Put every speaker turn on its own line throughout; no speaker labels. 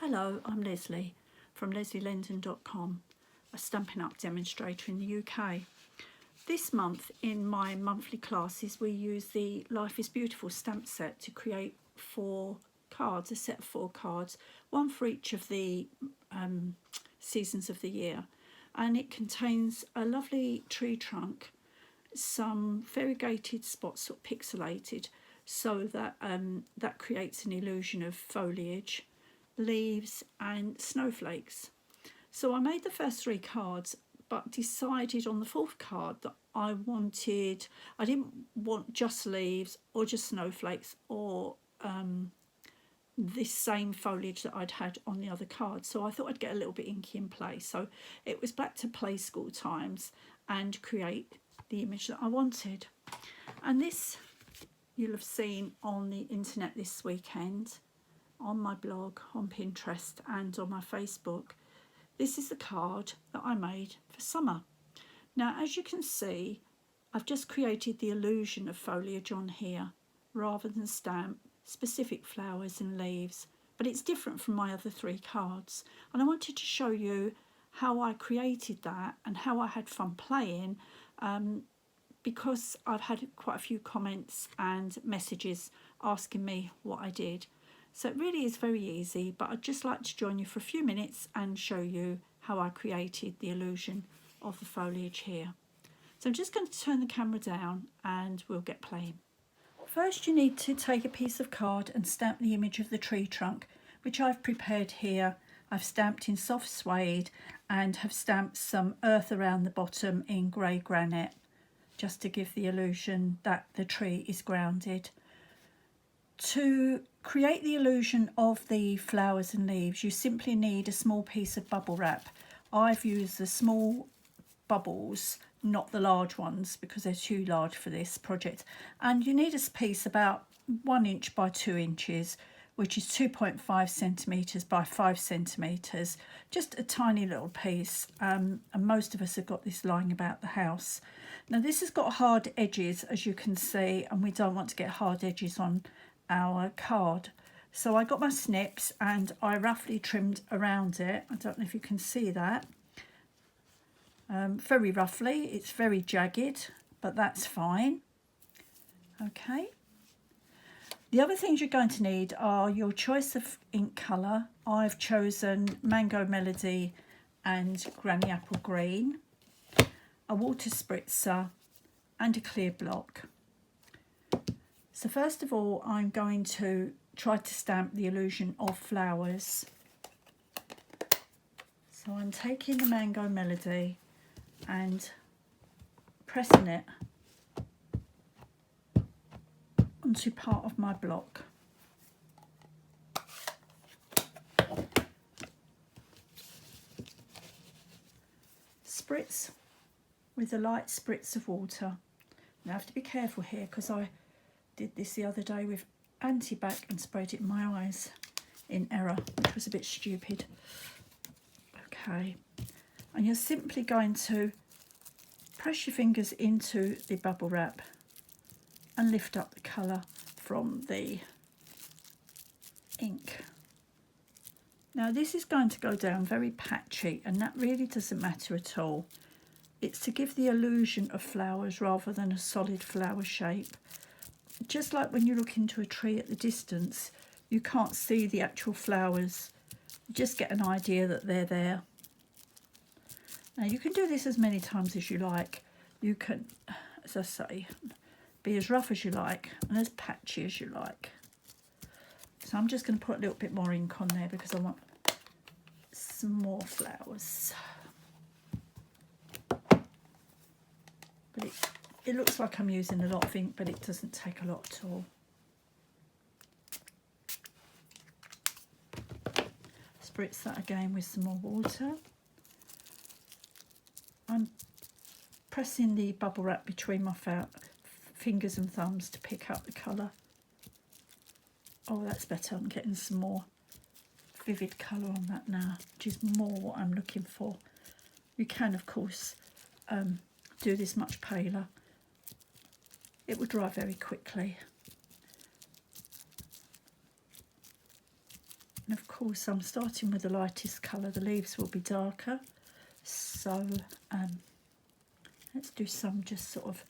Hello, I'm Leslie from leslielendon.com, a Stampin' Up demonstrator in the UK. This month in my monthly classes we use the Life is Beautiful stamp set to create 4 cards, a set of 4 cards, one for each of the seasons of the year, and it contains a lovely tree trunk, some variegated spots, sort of pixelated, so that that creates an illusion of foliage, leaves and snowflakes. So I made the first 3 cards, but decided on the 4th card that I didn't want just leaves or just snowflakes or this same foliage that I'd had on the other cards. So I thought I'd get a little bit inky in play. So it was back to play school times and create the image that I wanted. And this you'll have seen on the internet this weekend, on my blog, on Pinterest and on my Facebook. This is the card that I made for summer. Now, as you can see, I've just created the illusion of foliage on here rather than stamp specific flowers and leaves, but it's different from my other 3 cards, and I wanted to show you how I created that and how I had fun playing, because I've had quite a few comments and messages asking me what I did. So it really is very easy, but I'd just like to join you for a few minutes and show you how I created the illusion of the foliage here. So I'm just going to turn the camera down and we'll get playing. First you need to take a piece of card and stamp the image of the tree trunk, which I've prepared here. I've stamped in soft suede and have stamped some earth around the bottom in grey granite, just to give the illusion that the tree is grounded. To create the illusion of the flowers and leaves, you simply need a small piece of bubble wrap. I've used the small bubbles, not the large ones, because they're too large for this project. And you need a piece about 1 inch by 2 inches, which is 2.5 centimetres by 5 centimetres. Just a tiny little piece, and most of us have got this lying about the house. Now this has got hard edges, as you can see, and we don't want to get hard edges on our card. So I got my snips and I roughly trimmed around it. I don't know if you can see that. Very roughly. It's very jagged, but that's fine. Okay. The other things you're going to need are your choice of ink colour. I've chosen Mango Melody and Granny Apple Green, a water spritzer and a clear block. So first of all, I'm going to try to stamp the illusion of flowers. So I'm taking the Mango Melody and pressing it onto part of my block. Spritz with a light spritz of water. Now I have to be careful here because I did this the other day with anti-bac and sprayed it in my eyes in error, which was a bit stupid. Okay, and you're simply going to press your fingers into the bubble wrap and lift up the colour from the ink. Now this is going to go down very patchy, and that really doesn't matter at all. It's to give the illusion of flowers rather than a solid flower shape. Just like when you look into a tree at the distance, you can't see the actual flowers, you just get an idea that they're there. Now you can do this as many times as you like. You can, as I say, be as rough as you like and as patchy as you like. So I'm just going to put a little bit more ink on there because I want some more flowers. But it looks like I'm using a lot of ink, but it doesn't take a lot at all. Spritz that again with some more water. I'm pressing the bubble wrap between my fingers and thumbs to pick up the colour. Oh, that's better. I'm getting some more vivid colour on that now, which is more what I'm looking for. You can, of course, do this much paler. It will dry very quickly. And of course I'm starting with the lightest colour, the leaves will be darker. So let's do some just sort of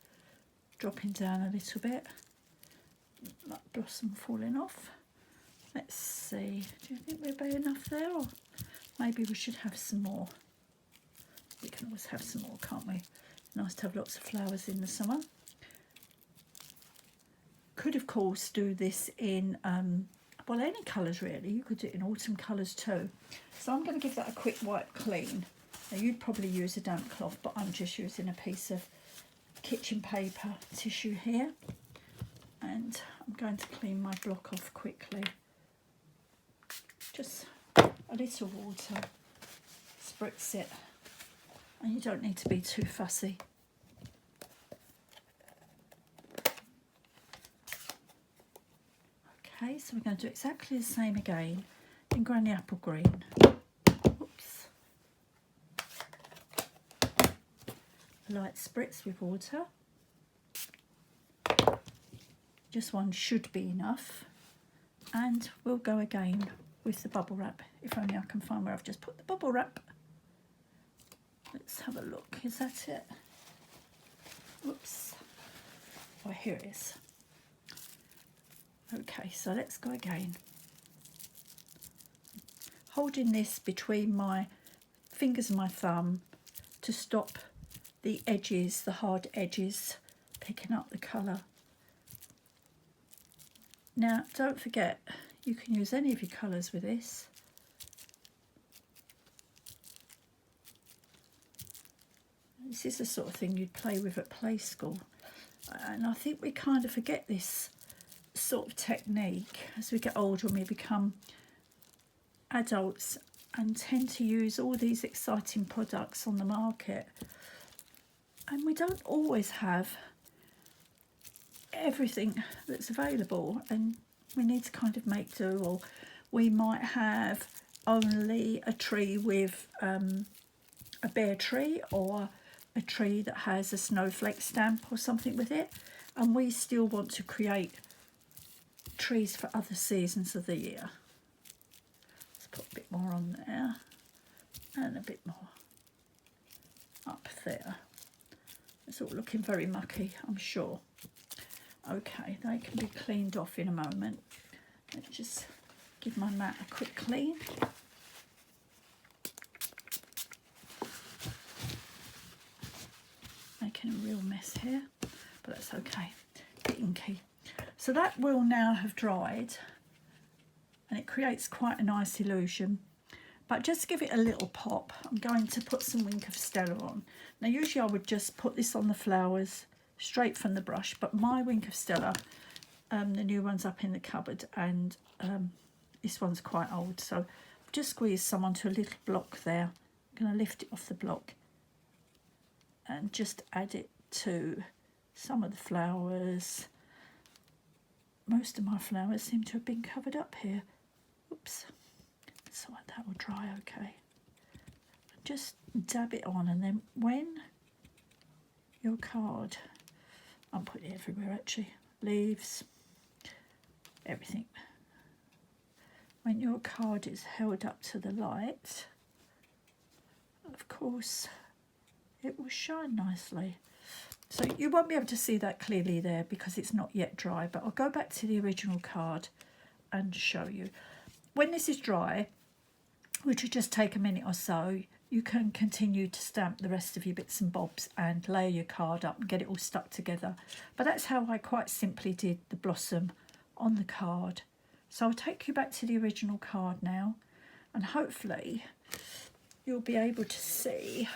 dropping down a little bit, like blossom falling off. Let's see, do you think we'll be enough there, or maybe we should have some more? We can always have some more, can't we? Nice to have lots of flowers in the summer. Could of course do this in well, any colours really. You could do it in autumn colours too. So I'm going to give that a quick wipe clean. Now you'd probably use a damp cloth, but I'm just using a piece of kitchen paper tissue here, and I'm going to clean my block off quickly. Just a little water, spritz it, and you don't need to be too fussy. Okay, so we're going to do exactly the same again in Granny Apple Green. Oops. A light spritz with water. Just one should be enough. And we'll go again with the bubble wrap, if only I can find where I've just put the bubble wrap. Let's have a look, is that it? Oops. Oh, here it is. Okay, so let's go again. Holding this between my fingers and my thumb to stop the edges, the hard edges, picking up the colour. Now, don't forget, you can use any of your colours with this. This is the sort of thing you'd play with at play school. And I think we kind of forget this sort of technique as we get older and we become adults and tend to use all these exciting products on the market, and we don't always have everything that's available, and we need to kind of make do, or we might have only a tree with a bare tree, or a tree that has a snowflake stamp or something with it, and we still want to create trees for other seasons of the year. Let's put a bit more on there and a bit more up there. It's all looking very mucky, I'm sure. Okay, they can be cleaned off in a moment. Let's just give my mat a quick clean. Making a real mess here, but that's okay. Bit inky. So that will now have dried, and it creates quite a nice illusion. But just to give it a little pop, I'm going to put some Wink of Stella on. Now usually I would just put this on the flowers straight from the brush, but my Wink of Stella, the new one's up in the cupboard, and this one's quite old, so I've just squeezed some onto a little block there. I'm going to lift it off the block and just add it to some of the flowers. Most of my flowers seem to have been covered up here. Oops. So that will dry okay. Just dab it on, and then when your card, I'm putting it everywhere actually, leaves, everything. When your card is held up to the light, of course, it will shine nicely. So you won't be able to see that clearly there because it's not yet dry, but I'll go back to the original card and show you. When this is dry, which will just take a minute or so, you can continue to stamp the rest of your bits and bobs and layer your card up and get it all stuck together. But that's how I quite simply did the blossom on the card. So I'll take you back to the original card now, and hopefully you'll be able to see.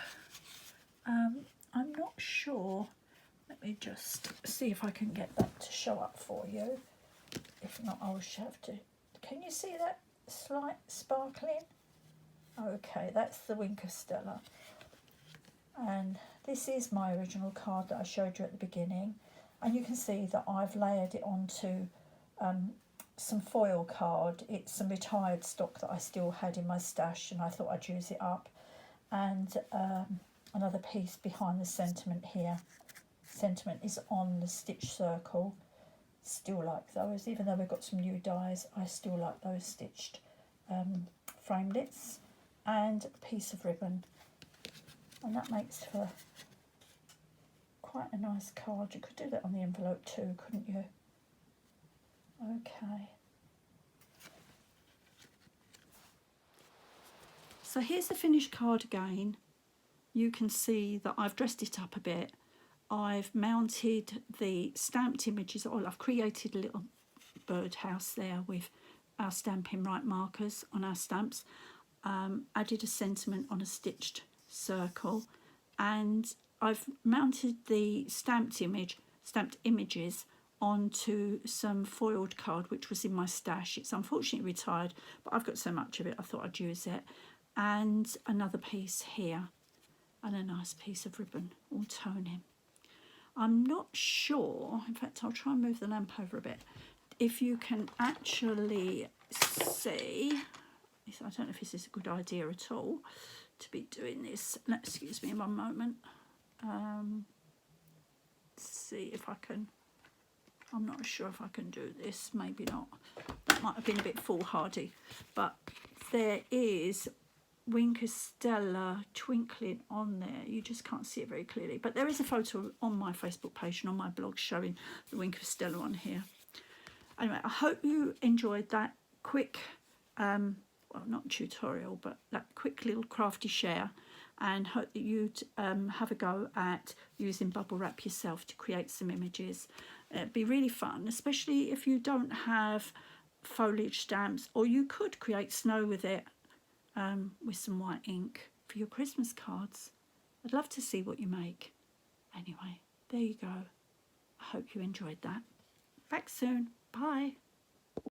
I'm not sure. Let me just see if I can get that to show up for you. If not, I'll just have to. Can you see that slight sparkling? Okay, that's the Wink of Stella. And this is my original card that I showed you at the beginning. And you can see that I've layered it onto some foil card. It's some retired stock that I still had in my stash, and I thought I'd use it up. And another piece behind the sentiment here. Sentiment is on the stitch circle. Still like those, even though we've got some new dies, I still like those stitched. framelits and a piece of ribbon, and that makes for quite a nice card. You could do that on the envelope too, couldn't you? Okay. So here's the finished card again. You can see that I've dressed it up a bit. I've mounted the stamped images. Oh, I've created a little birdhouse there with our Stampin' Right markers on our stamps. Added a sentiment on a stitched circle, and I've mounted the stamped images onto some foiled card which was in my stash. It's unfortunately retired, but I've got so much of it I thought I'd use it. And another piece here, and a nice piece of ribbon, all toning. I'm not sure, in fact I'll try and move the lamp over a bit, if you can actually see. I don't know if this is a good idea at all to be doing this. Excuse me one moment. See if I can. I'm not sure if I can do this. Maybe not. That might have been a bit foolhardy. But there is Wink of Stella twinkling on there. You just can't see it very clearly. But there is a photo on my Facebook page and on my blog showing the Wink of Stella on here. Anyway, I hope you enjoyed that quick well, not tutorial, but that quick little crafty share, and hope that you'd have a go at using bubble wrap yourself to create some images. It'd be really fun, especially if you don't have foliage stamps, or you could create snow with it with some white ink for your Christmas cards. I'd love to see what you make. Anyway, there you go. I hope you enjoyed that. Back soon. Bye.